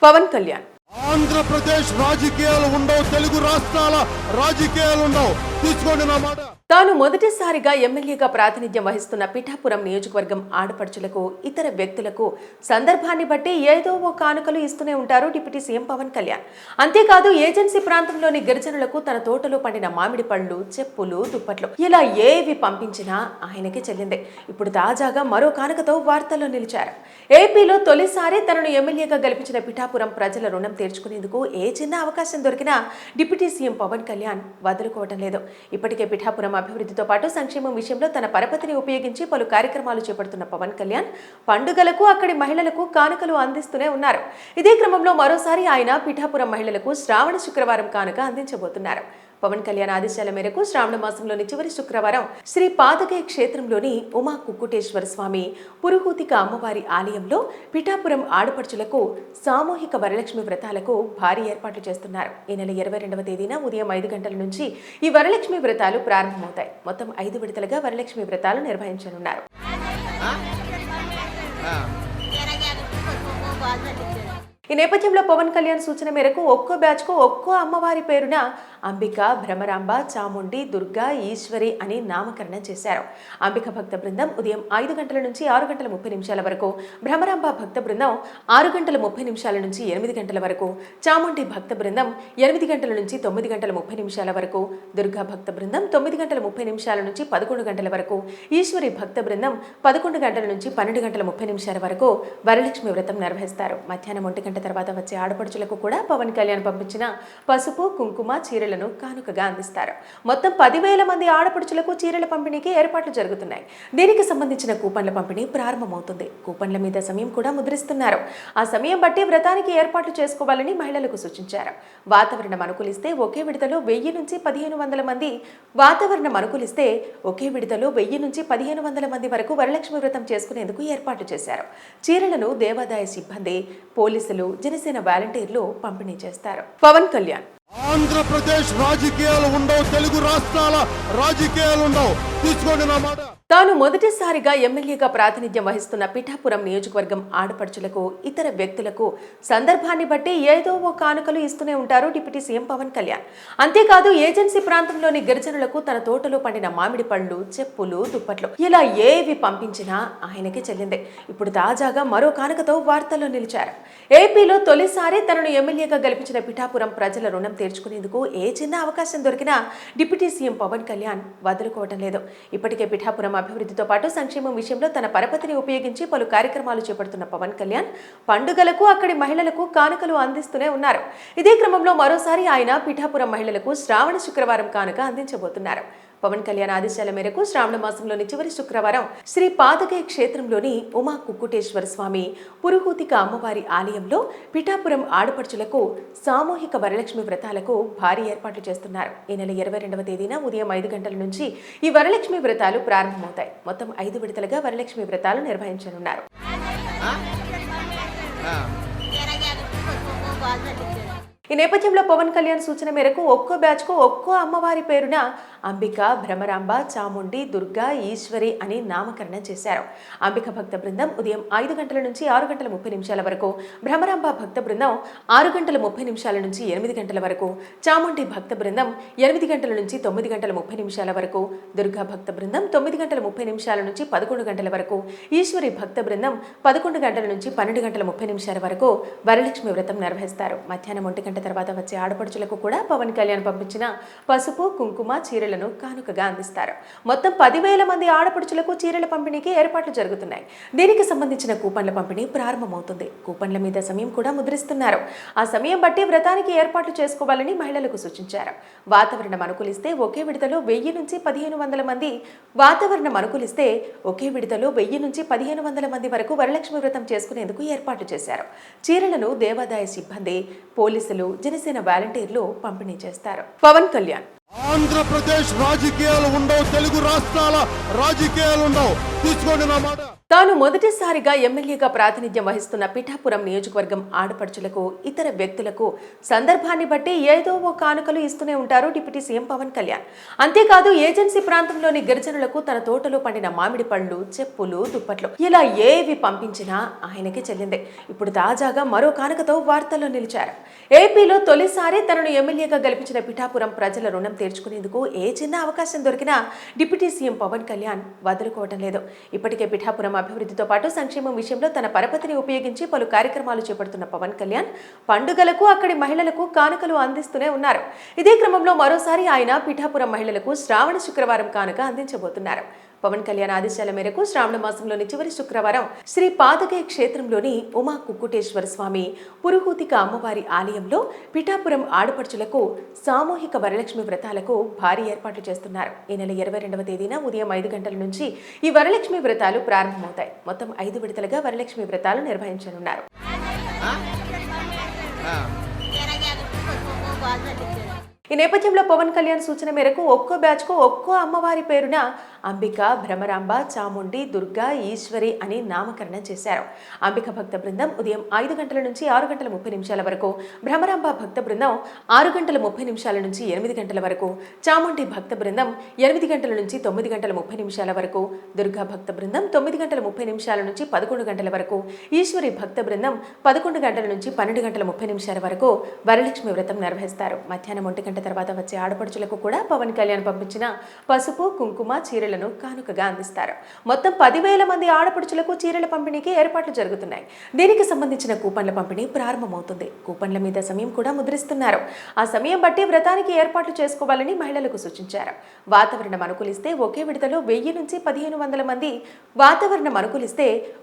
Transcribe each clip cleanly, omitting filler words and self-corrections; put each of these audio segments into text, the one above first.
పవన్ కళ్యాణ్ ఆంధ్రప్రదేశ్ రాజకీయాలు ఉండవు, తెలుగు రాష్ట్రాల రాజకీయాలు ఉండవు. తీసుకోండి నా మాట. తాను మొదటిసారిగా ఎమ్మెల్యేగా ప్రాతినిధ్యం వహిస్తున్న పిఠాపురం నియోజకవర్గం ఆడపడుచులకు ఇతర వ్యక్తులకు సందర్భాన్ని బట్టి ఏదో ఓ కానుకలు ఇస్తూనే ఉంటారు డిప్యూటీ సీఎం పవన్ కళ్యాణ్. అంతేకాదు ఏజెన్సీ ప్రాంతంలోని గిరిజనులకు తన తోటలో పండిన మామిడి పళ్ళు, చెప్పులు, దుప్పట్లు ఇలా ఏవి పంపించినా ఆయనకి చెల్లిందే. ఇప్పుడు తాజాగా మరో కానుకతో వార్తల్లో నిలిచారు. ఏపీలో తొలిసారి తనను ఎమ్మెల్యేగా గెలిపించిన పిఠాపురం ప్రజల రుణం తీర్చుకునేందుకు ఏ చిన్న అవకాశం దొరికినా డిప్యూటీ సీఎం పవన్ కళ్యాణ్ వదులుకోవటం లేదు. ఇప్పటికే పిఠాపురం అభివృద్ధితో పాటు సంక్షేమం విషయంలో తన పరపతిని ఉపయోగించి పలు కార్యక్రమాలు చేపడుతున్న పవన్ కళ్యాణ్ పండుగలకు అక్కడి మహిళలకు కానుకలు అందిస్తూనే ఉన్నారు. ఇదే క్రమంలో మరోసారి ఆయన పిఠాపురం మహిళలకు శ్రావణ శుక్రవారం కానుక అందించబోతున్నారు. పవన్ కళ్యాణ్ ఆదేశాల మేరకు శ్రావణ మాసంలోని చివరి శుక్రవారం శ్రీ పాదకయ క్షేత్రంలోని ఉమా కుక్కుటేశ్వర స్వామి పురుహూతిక అమ్మవారి ఆలయంలో పిఠాపురం ఆడపడుచులకు సామూహిక వరలక్ష్మి వ్రతాలకు భారీ ఏర్పాట్లు చేస్తున్నారు. ఈ నెల 22వ తేదీన ఉదయం 5 గంటల నుంచి ఈ వరలక్ష్మి వ్రతాలు ప్రారంభమవుతాయి. మొత్తం 5 విడతలుగా వరలక్ష్మి వ్రతాలు నిర్వహించనున్నారు. ఈ నేపథ్యంలో పవన్ కళ్యాణ్ సూచన మేరకు ఒక్కో బ్యాచ్కు ఒక్కో అమ్మవారి పేరున అంబిక, భ్రమరాంబ, చాముండి, దుర్గా, ఈశ్వరి అని నామకరణం చేశారు. అంబిక భక్త బృందం ఉదయం 5 గంటల నుంచి 6 గంటల 30 నిమిషాల వరకు, భ్రమరాంబ భక్త బృందం 6 గంటల 30 నిమిషాల నుంచి 8 గంటల వరకు, చాముండి భక్త బృందం 8 గంటల నుంచి 9 గంటల 30 నిమిషాల వరకు, దుర్గా భక్త బృందం 9 గంటల 30 నిమిషాల నుంచి 11 గంటల వరకు, ఈశ్వరి భక్త బృందం 11 గంటల నుంచి 12 గంటల 30 నిమిషాల వరకు వరలక్ష్మి వ్రతం నిర్వహిస్తారు. మధ్యాహ్నం 1 గంట తర్వాత వచ్చే ఆడపడుచులకు కూడా పవన్ కళ్యాణ్ పంపించిన పసుపు, కుంకుమ, చీరలను కానుకగా అందిస్తారు. మొత్తం 10,000 మంది ఆడపడుచులకు చీరల పంపిణీకి ఏర్పాట్లు జరుగుతున్నాయి. దీనికి సంబంధించిన కూపన్ల పంపిణీ ప్రారంభమవుతుంది. కూపన్ల మీద సమయం కూడా ముద్రిస్తున్నారు. ఆ సమయం బట్టి వ్రతానికి ఏర్పాట్లు చేసుకోవాలని మహిళలకు సూచించారు. వాతావరణం అనుకూలిస్తే ఒకే విడతలో 1000 నుంచి 1500 మంది నుంచి 1500 మంది వరకు వరలక్ష్మి వ్రతం చేసుకునేందుకు ఏర్పాట్లు చేశారు. చీరలను దేవాదాయ సిబ్బంది, పోలీసులు, జనసేన వాలంటీర్లు పంపిణీ చేస్తారు. పవన్ కళ్యాణ్ ఆంధ్రప్రదేశ్ రాజకీయాలు ఉండవు, తెలుగు రాష్ట్రాల రాజకీయాలు ఉండవు. తీసుకోండి నా మాట. తాను మొదటిసారిగా ఎమ్మెల్యేగా ప్రాతినిధ్యం వహిస్తున్న పిఠాపురం నియోజకవర్గం ఆడపడుచులకు ఇతర వ్యక్తులకు సందర్భాన్ని బట్టి ఏదో ఓ కానుకలు ఇస్తూనే ఉంటారు డిప్యూటీ సీఎం పవన్ కళ్యాణ్. అంతేకాదు ఏజెన్సీ ప్రాంతంలోని గిరిజనులకు తన తోటలో పండిన మామిడి పళ్ళు, చెప్పులు, దుప్పట్లు ఇలా ఏవి పంపించినా ఆయనకి చెల్లిందే. ఇప్పుడు తాజాగా మరో కానుకతో వార్తల్లో నిలిచారు. ఏపీలో తొలిసారి తనను ఎమ్మెల్యేగా గెలిపించిన పిఠాపురం ప్రజల రుణం తీర్చుకునేందుకు ఏ చిన్న అవకాశం దొరికినా డిప్యూటీ సీఎం పవన్ కళ్యాణ్ వదులుకోవటం లేదు. ఇప్పటికే పిఠాపురం అభివృద్ధితో పాటు సంక్షేమం విషయంలో తన పరపతిని ఉపయోగించి పలు కార్యక్రమాలు చేపడుతున్న పవన్ కళ్యాణ్ పండుగలకు అక్కడి మహిళలకు కానుకలు అందిస్తూనే ఉన్నారు. ఇదే క్రమంలో మరోసారి ఆయన పిఠాపురం మహిళలకు శ్రావణ శుక్రవారం కానుక అందించబోతున్నారు. పవన్ కళ్యాణ్ ఆదేశాల మేరకు శ్రావణ మాసంలోని చివరి శుక్రవారం శ్రీ పాదకయ క్షేత్రంలోని ఉమా కుక్కుటేశ్వర స్వామి పురుహూతిక అమ్మవారి ఆలయంలో పిఠాపురం ఆడపడుచులకు సామూహిక వరలక్ష్మి వ్రతాలకు భారీ ఏర్పాట్లు చేస్తున్నారు. ఈ నెల 22వ తేదీన ఉదయం 5 గంటల నుంచి ఈ వరలక్ష్మి వ్రతాలు ప్రారంభమవుతాయి. మొత్తం 5 విడతలుగా వరలక్ష్మి వ్రతాలు నిర్వహించనున్నారు. ఈ నేపథ్యంలో పవన్ కళ్యాణ్ సూచన మేరకు ఒక్కో బ్యాచ్కు ఒక్కో అమ్మవారి పేరున అంబిక, భ్రమరాంబ, చాముండి, దుర్గా, ఈశ్వరి అని నామకరణం చేశారు. అంబిక భక్త బృందం ఉదయం 5 గంటల నుంచి 6 గంటల 30 నిమిషాల వరకు, భ్రమరాంబ భక్త బృందం 6 గంటల 30 నిమిషాల నుంచి 8 గంటల వరకు, చాముండి భక్త బృందం 8 గంటల నుంచి 9 గంటల 30 నిమిషాల వరకు, దుర్గా భక్త బృందం 9 గంటల 30 నిమిషాల నుంచి 11 గంటల వరకు, ఈశ్వరి భక్త బృందం 11 గంటల నుంచి 12 గంటల 30 నిమిషాల వరకు వరలక్ష్మి వ్రతం నిర్వహిస్తారు. మధ్యాహ్నం 1 గంట తర్వాత వచ్చే ఆడపడుచులకు కూడా పవన్ కళ్యాణ్ పంపించిన పసుపు, కుంకుమ, చీరలను కానుకగా అందిస్తారు. మొత్తం 10,000 మంది ఆడపడుచులకు చీరల పంపిణీకి ఏర్పాట్లు జరుగుతున్నాయి. దీనికి సంబంధించిన కూపన్ల పంపిణీ ప్రారంభమవుతుంది. కూపన్ల మీద సమయం కూడా ముద్రిస్తున్నారు. ఆ సమయం బట్టి వ్రతానికి ఏర్పాట్లు చేసుకోవాలని మహిళలకు సూచించారు. వాతావరణం అనుకూలిస్తే ఒకే విడతలో 1000 నుంచి 1500 మంది వరకు వరలక్ష్మి వ్రతం చేసుకునేందుకు ఏర్పాట్లు చేశారు. చీరలను దేవాదాయ సిబ్బంది, పోలీసులు, జనసేన వాలంటీర్లు పంపిణీ చేస్తారు. పవన్ కళ్యాణ్ ఆంధ్రప్రదేశ్ రాజకీయాలు ఉండవు, తెలుగు రాష్ట్రాల రాజకీయాలు ఉండవు. తీసుకోండి నా మాట. తాను మొదటిసారిగా ఎమ్మెల్యేగా ప్రాతినిధ్యం వహిస్తున్న పిఠాపురం నియోజకవర్గం ఆడపడుచులకు ఇతర వ్యక్తులకు సందర్భాన్ని బట్టి ఏదో ఓ కానుకలు ఇస్తూనే ఉంటారు డిప్యూటీ సీఎం పవన్ కళ్యాణ్. అంతేకాదు ఏజెన్సీ ప్రాంతంలోని గిరిజనులకు తన తోటలో పండిన మామిడి పళ్ళు, చెప్పులు, దుప్పట్లు ఇలా ఏవి పంపించినా ఆయనకి చెల్లిందే. ఇప్పుడు తాజాగా మరో కానుకతో వార్తల్లో నిలిచారు. ఏపీలో తొలిసారి తనను ఎమ్మెల్యేగా గెలిపించిన పిఠాపురం ప్రజల రుణం తీర్చుకునేందుకు ఏ చిన్న అవకాశం దొరికినా డిప్యూటీ సీఎం పవన్ కళ్యాణ్ వదులుకోవటం లేదు. ఇప్పటికే పిఠాపురం అభివృద్ధితో పాటు సంక్షేమం విషయంలో తన పరపతిని ఉపయోగించి పలు కార్యక్రమాలు చేపడుతున్న పవన్ కళ్యాణ్ పండుగలకు అక్కడి మహిళలకు కానుకలు అందిస్తూనే ఉన్నారు. ఇదే క్రమంలో మరోసారి ఆయన పిఠాపురం మహిళలకు శ్రావణ శుక్రవారం కానుక అందించబోతున్నారు. పవన్ కళ్యాణ్ ఆదేశాల మేరకు శ్రావణ మాసంలోని చివరి శుక్రవారం శ్రీ పాదగయ క్షేత్రంలోని ఉమా కుక్కుటేశ్వర స్వామి పురుహూతిక అమ్మవారి ఆలయంలో పిఠాపురం ఆడపడుచులకు సామూహిక వరలక్ష్మి వ్రతాలకు భారీ ఏర్పాట్లు చేస్తున్నారు. ఈ నెల 22వ తేదీన ఉదయం 5 గంటల నుంచి ఈ వరలక్ష్మి వ్రతాలు ప్రారంభమవుతాయి. మొత్తం 5 విడతలుగా వరలక్ష్మి వ్రతాలు నిర్వహించనున్నారు. ఈ నేపథ్యంలో పవన్ కళ్యాణ్ సూచన మేరకు ఒక్కో బ్యాచ్కు ఒక్కో అమ్మవారి పేరున అంబిక, భ్రమరాంబ, చాముండి, దుర్గా, ఈశ్వరి అని నామకరణం చేశారు. అంబిక భక్త బృందం ఉదయం 5 గంటల నుంచి 6 గంటల 30 నిమిషాల వరకు, భ్రమరాంబ భక్త బృందం 6 గంటల 30 నిమిషాల నుంచి 8 గంటల వరకు, చాముండి భక్త బృందం 8 గంటల నుంచి 9 గంటల 30 నిమిషాల వరకు, దుర్గా భక్త బృందం 9 గంటల 30 నిమిషాల నుంచి 11 గంటల వరకు, ఈశ్వరి భక్త బృందం 11 గంటల నుంచి 12 గంటల 30 నిమిషాల వరకు వరలక్ష్మి వ్రతం నిర్వహిస్తారు. మధ్యాహ్నం 1 గంట తర్వాత వచ్చే ఆడపడుచులకు కూడా పవన్ కళ్యాణ్ పంపించిన పసుపు, కుంకుమ, చీరలను కానుకగా అందిస్తారు. మొత్తం 10,000 మంది ఆడపడుచులకు చీరల పంపిణీకి ఏర్పాట్లు జరుగుతున్నాయి. దీనికి సంబంధించిన కూపన్ల పంపిణీ ప్రారంభమవుతుంది. కూపన్ల మీద సమయం కూడా ముద్రిస్తున్నారు. ఆ సమయం బట్టి వ్రతానికి ఏర్పాట్లు చేసుకోవాలని మహిళలకు సూచించారు. వాతావరణం అనుకూలిస్తే ఒకే విడతలో 1000 నుంచి 1500 మంది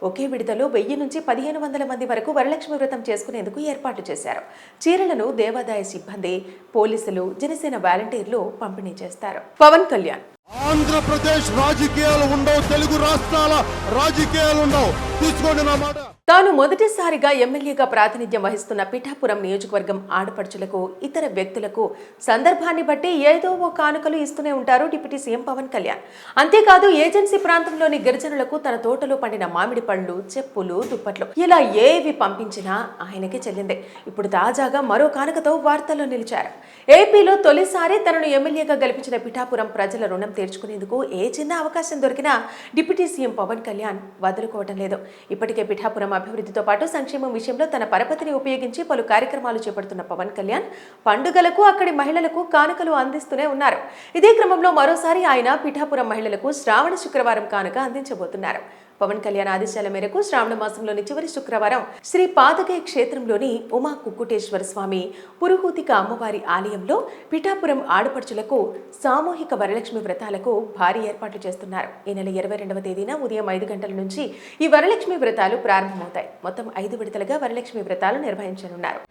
ఒకే విడతలో 1000 నుంచి 1500 మంది వరకు వరలక్ష్మి వ్రతం చేసుకునేందుకు ఏర్పాట్లు చేశారు. చీరలను దేవాదాయ సిబ్బంది, పోలీసులు, జనసేన వాలంటీర్లు పంపిణీ చేస్తారు. పవన్ కళ్యాణ్ ఆంధ్రప్రదేశ్ రాజకీయాలు ఉండవు, తెలుగు రాష్ట్రాల రాజకీయాలు ఉండవు. తీసుకోండి నా మాట. తాను మొదటిసారిగా ఎమ్మెల్యేగా ప్రాతినిధ్యం వహిస్తున్న పిఠాపురం నియోజకవర్గం ఆడపడుచులకు ఇతర వ్యక్తులకు సందర్భాన్ని బట్టి ఏదో ఓ కానుకలు ఇస్తూనే ఉంటారు డిప్యూటీ సీఎం పవన్ కళ్యాణ్. అంతేకాదు ఏజెన్సీ ప్రాంతంలోని గిరిజనులకు తన తోటలో పండిన మామిడి పళ్ళు, చెప్పులు, దుప్పట్లు ఇలా ఏవి పంపించినా ఆయనకి చెల్లిందే. ఇప్పుడు తాజాగా మరో కానుకతో వార్తల్లో నిలిచారు. ఏపీలో తొలిసారి తనను ఎమ్మెల్యేగా గెలిపించిన పిఠాపురం ప్రజల రుణం తీర్చుకునేందుకు ఏ చిన్న అవకాశం దొరికినా డిప్యూటీ సీఎం పవన్ కళ్యాణ్ వదులుకోవటం లేదు. ఇప్పటికే పిఠాపురం అభివృద్ధితో పాటు సంక్షేమం విషయంలో తన పరపతిని ఉపయోగించి పలు కార్యక్రమాలు చేపడుతున్న పవన్ కళ్యాణ్ పండుగలకు అక్కడి మహిళలకు కానుకలు అందిస్తూనే ఉన్నారు. ఇదే క్రమంలో మరోసారి ఆయన పిఠాపురం మహిళలకు శ్రావణ శుక్రవారం కానుక అందించబోతున్నారు. పవన్ కళ్యాణ్ ఆదేశాల మేరకు శ్రావణ మాసంలోని చివరి శుక్రవారం శ్రీ పాదగయ క్షేత్రంలోని ఉమా కుక్కుటేశ్వర స్వామి పురుహూతిక అమ్మవారి ఆలయంలో పిఠాపురం ఆడపడుచులకు సామూహిక వరలక్ష్మి వ్రతాలకు భారీ ఏర్పాట్లు చేస్తున్నారు. ఈ నెల 22వ తేదీన ఉదయం 5 గంటల నుంచి ఈ వరలక్ష్మి వ్రతాలు ప్రారంభమవుతాయి. మొత్తం 5 విడతలుగా వరలక్ష్మి వ్రతాలు నిర్వహించనున్నారు.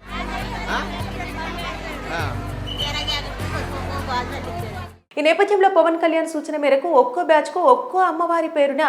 ఈ నేపథ్యంలో పవన్ కళ్యాణ్ సూచన మేరకు ఒక్కో బ్యాచ్కు ఒక్కో అమ్మవారి పేరున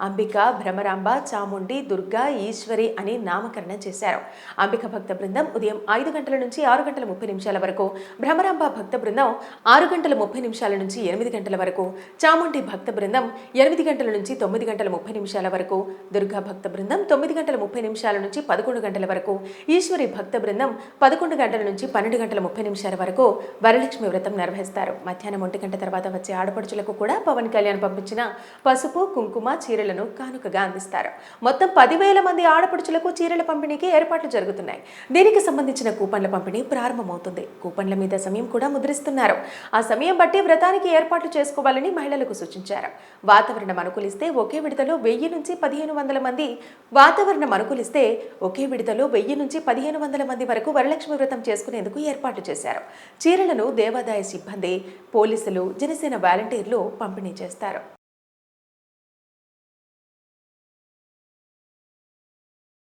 అంబిక, భ్రమరాంబ, చాముండి, దుర్గా, ఈశ్వరి అని నామకరణం చేశారు. అంబిక భక్త బృందం ఉదయం 5 గంటల నుంచి 6 గంటల 30 నిమిషాల వరకు, భ్రమరాంబ భక్త బృందం 6 గంటల 30 నిమిషాల నుంచి 8 గంటల వరకు, చాముండి భక్త బృందం 8 గంటల నుంచి 9 గంటల 30 నిమిషాల వరకు, దుర్గా భక్త బృందం 9 గంటల 30 నిమిషాల నుంచి 11 గంటల వరకు, ఈశ్వరి భక్త బృందం 11 గంటల నుంచి 12 గంటల 30 నిమిషాల వరకు వరలక్ష్మి వ్రతం నిర్వహిస్తారు. మధ్యాహ్నం 1 గంట తర్వాత వచ్చే ఆడపడుచులకు కూడా పవన్ కళ్యాణ్ పంపించిన పసుపు, కుంకుమ, చీరలను కానుకగా అందిస్తారు. మొత్తం 10,000 మంది ఆడపడుచులకు చీరల పంపిణీకి ఏర్పాట్లు జరుగుతున్నాయి. దీనికి సంబంధించిన కూపన్ల పంపిణీ ప్రారంభమవుతుంది. కూపన్ల మీద సమయం కూడా ముద్రిస్తున్నారు. ఆ సమయం బట్టి వ్రతానికి ఏర్పాట్లు చేసుకోవాలని మహిళలకు సూచించారు. వాతావరణం అనుకూలిస్తే ఒకే విడతలో 1000 నుంచి 1500 మంది వరకు వరలక్ష్మి వ్రతం చేసుకునేందుకు ఏర్పాట్లు చేశారు. చీరలను దేవాదాయ సిబ్బంది, పోలీసులు, జనసేన వాలంటీర్లు పంపిణీ చేస్తారు.